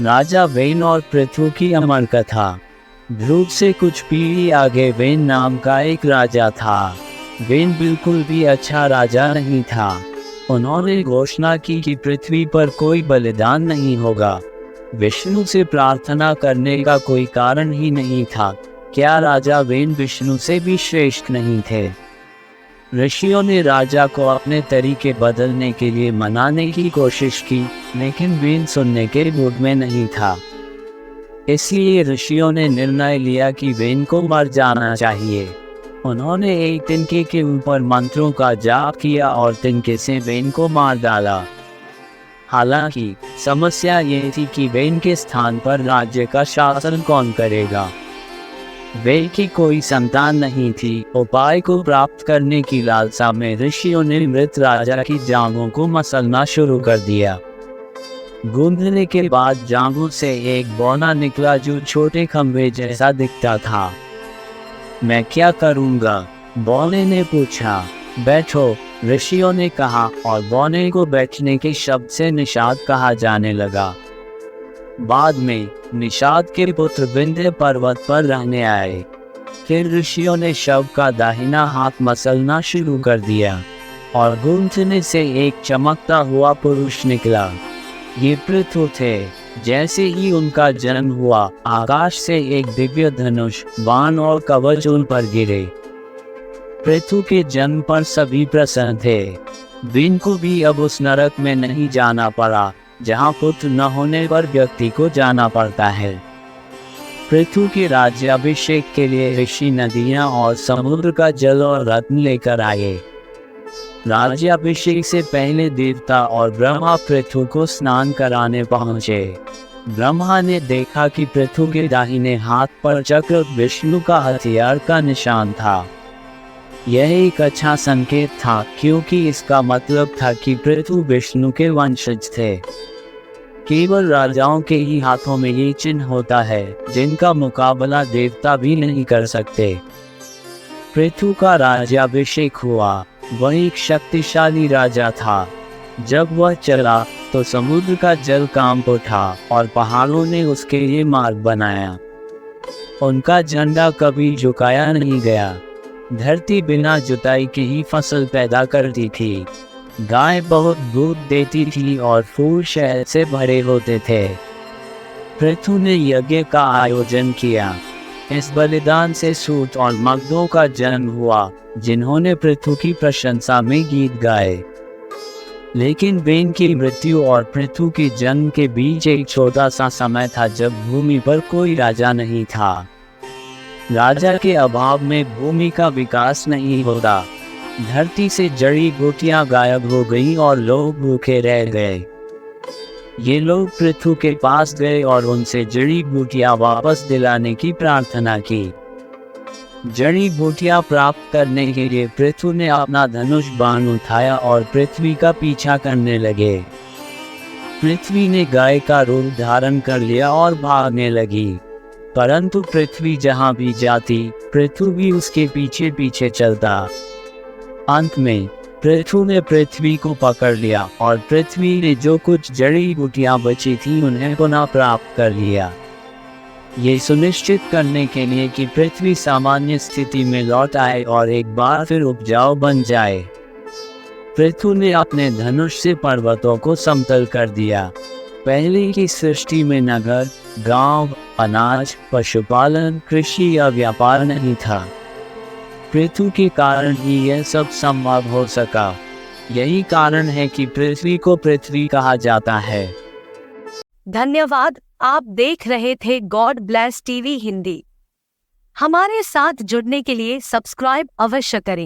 राजा when और पृथु की अमर कथा। ध्रुव से कुछ पीढ़ी आगे वेन नाम का एक राजा था। वेन बिल्कुल भी अच्छा राजा नहीं था। उन्होंने घोषणा की कि पृथ्वी पर कोई बलिदान नहीं होगा। विष्णु से प्रार्थना करने का कोई कारण ही नहीं था। क्या राजा वेन विष्णु से भी श्रेष्ठ नहीं थे? ऋषियों ने राजा को अपने तरीके बदलने के लिए मनाने की कोशिश की, लेकिन वेन सुनने के मूड में नहीं था। इसलिए ऋषियों ने निर्णय लिया कि वेन को मर जाना चाहिए। उन्होंने एक तिनके के ऊपर मंत्रों का जाप किया और तिनके से वेन को मार डाला। हालांकि समस्या ये थी कि वेन के स्थान पर राज्य का शासन कौन करेगा। वेन की कोई संतान नहीं थी। उपाय को प्राप्त करने की लालसा में ऋषियों ने मृत राजा की जांघों को मसलना शुरू कर दिया। गूंथने के बाद जांघों से एक बौना निकला जो छोटे खंभे जैसा दिखता था। मैं क्या करूंगा? बौने ने पूछा। बैठो, ऋषियों ने कहा, और बौने को बैठने के शब्द से निषाद कहा जाने लगा। बाद में निषाद के पुत्र विंध्य पर्वत पर रहने आए। फिर ऋषियों ने शव का दाहिना हाथ मसलना शुरू कर दिया और गूंथने से एक चमकता हुआ पुरुष निकला। ये पृथु थे। जैसे ही उनका जन्म हुआ, आकाश से एक दिव्य धनुष, बाण और कवच उन पर गिरे। पृथु के जन्म पर सभी प्रसन्न थे। वेन को भी अब उस नरक में नहीं जाना पड़ा जहाँ पुत्र न होने पर व्यक्ति को जाना पड़ता है। पृथु के राज्याभिषेक के लिए ऋषि नदियाँ और समुद्र का जल और रत्न लेकर आए। राज्याभिषेक से पहले देवता और ब्रह्मा पृथु को स्नान कराने पहुँचे। ब्रह्मा ने देखा कि पृथु के दाहिने हाथ पर चक्र विष्णु का हथियार का निशान था। यह एक अच्छा संकेत था, क्योंकि इसका मतलब था कि पृथु विष्णु के वंशज थे। केवल राजाओं के ही हाथों में ये चिन्ह होता है, जिनका मुकाबला देवता भी नहीं कर सकते। पृथु का राज्याभिषेक हुआ। वह एक शक्तिशाली राजा था। जब वह चला तो समुद्र का जल कांप उठा और पहाड़ों ने उसके लिए मार्ग बनाया। उनका झंडा कभी झुकाया नहीं गया। धरती बिना जुताई के ही फसल पैदा करती थी। गाय बहुत दूध देती थी और फूल शहद से भरे होते थे। पृथु ने यज्ञ का आयोजन किया। इस बलिदान से सूत और मगधों का जन्म हुआ, जिन्होंने पृथु की प्रशंसा में गीत गाए। लेकिन वेन की मृत्यु और पृथु के जन्म के बीच एक छोटा सा समय था जब भूमि पर कोई राजा नहीं था। राजा के अभाव में भूमि का विकास नहीं होता। धरती से जड़ी बूटियां गायब हो गईं और लोग भूखे रह गए। ये लोग पृथु के पास गए और उनसे जड़ी बूटियां वापस दिलाने की प्रार्थना की। जड़ी बूटियां प्राप्त करने के लिए पृथु ने अपना धनुष बाण उठाया और पृथ्वी का पीछा करने लगे। पृथ्वी ने गाय का रूप धारण कर लिया और भागने लगी, परंतु पृथ्वी जहां भी जाती, पृथु भी उसके पीछे पीछे चलता। अंत में पृथु ने पृथ्वी को पकड़ लिया और पृथ्वी ने जो कुछ जड़ी बूटियां बची थी उन्हें पुनः प्राप्त कर लिया। ये सुनिश्चित करने के लिए कि पृथ्वी सामान्य स्थिति में लौट आए और एक बार फिर उपजाऊ बन जाए, पृथु ने अपने धनुष से पर्वतों को समतल कर दिया। पहले की सृष्टि में नगर, गांव, अनाज, पशुपालन, कृषि या व्यापार नहीं था। पृथु के कारण ही यह सब संभव हो सका। यही कारण है कि पृथ्वी को पृथ्वी कहा जाता है। धन्यवाद। आप देख रहे थे गॉड ब्लेस टीवी हिंदी। हमारे साथ जुड़ने के लिए सब्सक्राइब अवश्य करें।